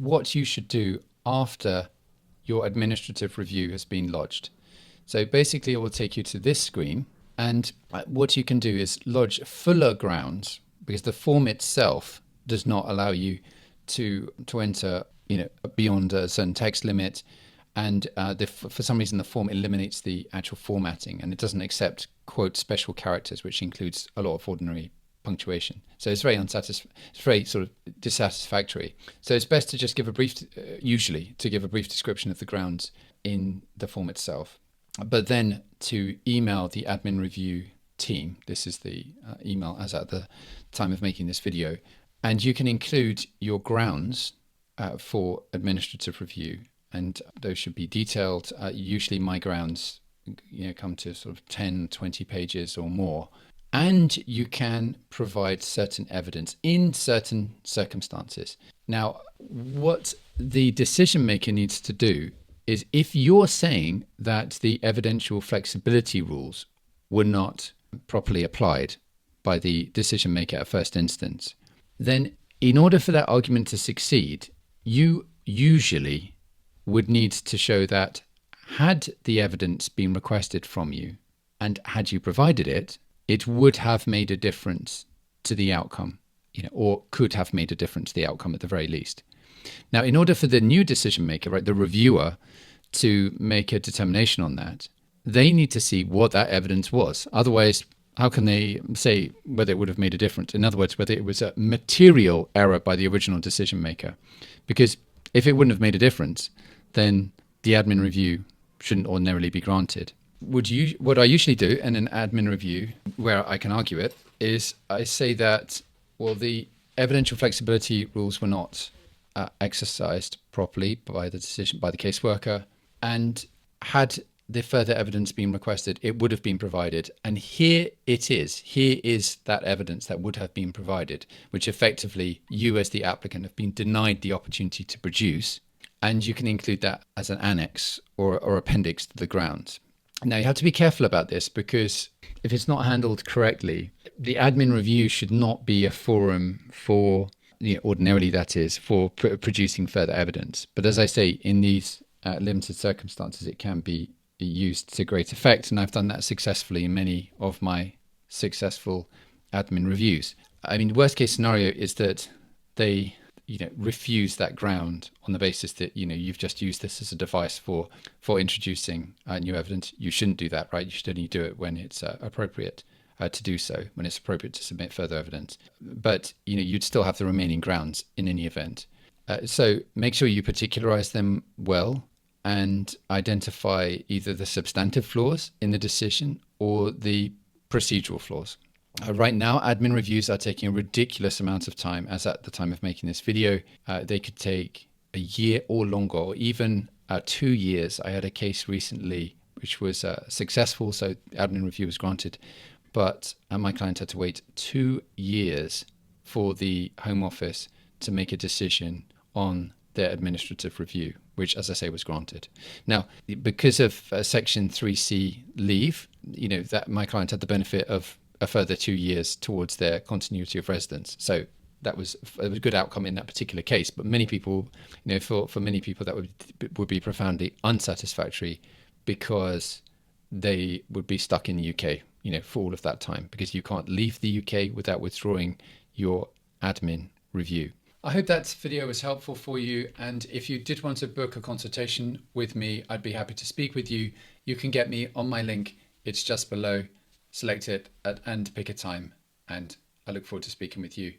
what you should do after your administrative review has been lodged. So basically, it will take you to this screen, and what you can do is lodge fuller grounds because the form itself does not allow you to enter, beyond a certain text limit, and for some reason the form eliminates the actual formatting, and it doesn't accept quote special characters, which includes a lot of ordinary punctuation. So it's it's very sort of dissatisfactory. So it's best to just usually to give a brief description of the grounds in the form itself, but then to email the admin review team. This is the email as at the time of making this video, and you can include your grounds for administrative review, and those should be detailed. Usually my grounds come to sort of 10, 20 pages or more. And you can provide certain evidence in certain circumstances. Now, what the decision maker needs to do is, if you're saying that the evidential flexibility rules were not properly applied by the decision maker at first instance, then in order for that argument to succeed, you usually would need to show that had the evidence been requested from you and had you provided it, it would have made a difference to the outcome, or could have made a difference to the outcome at the very least. Now, in order for the new decision maker, right, the reviewer, to make a determination on that, they need to see what that evidence was. Otherwise, how can they say whether it would have made a difference? In other words, whether it was a material error by the original decision maker. Because if it wouldn't have made a difference, then the admin review shouldn't ordinarily be granted. What I usually do in an admin review where I can argue it is I say that, well, the evidential flexibility rules were not exercised properly by the caseworker, and had the further evidence been requested, it would have been provided. And here it is. Here is that evidence that would have been provided, which effectively you as the applicant have been denied the opportunity to produce. And you can include that as an annex or appendix to the grounds. Now, you have to be careful about this, because if it's not handled correctly, the admin review should not be a forum for, ordinarily that is, for producing further evidence. But as I say, in these limited circumstances, it can be used to great effect. And I've done that successfully in many of my successful admin reviews. I mean, the worst case scenario is that they refuse that ground on the basis that, you've just used this as a device for introducing new evidence. You shouldn't do that, right? You should only do it when it's appropriate to do so, when it's appropriate to submit further evidence. But, you'd still have the remaining grounds in any event. So make sure you particularize them well and identify either the substantive flaws in the decision or the procedural flaws. Right now, admin reviews are taking a ridiculous amount of time, as at the time of making this video. They could take a year or longer, or even 2 years. I had a case recently which was successful, so admin review was granted, but my client had to wait 2 years for the Home Office to make a decision on their administrative review, which, as I say, was granted. Now, because of Section 3C leave, that my client had the benefit of a further 2 years towards their continuity of residence. So that was a good outcome in that particular case. But many people, for many people, that would be profoundly unsatisfactory, because they would be stuck in the UK, for all of that time, because you can't leave the UK without withdrawing your admin review. I hope that video was helpful for you. And if you did want to book a consultation with me, I'd be happy to speak with you. You can get me on my link. It's just below. Select it and pick a time, and I look forward to speaking with you.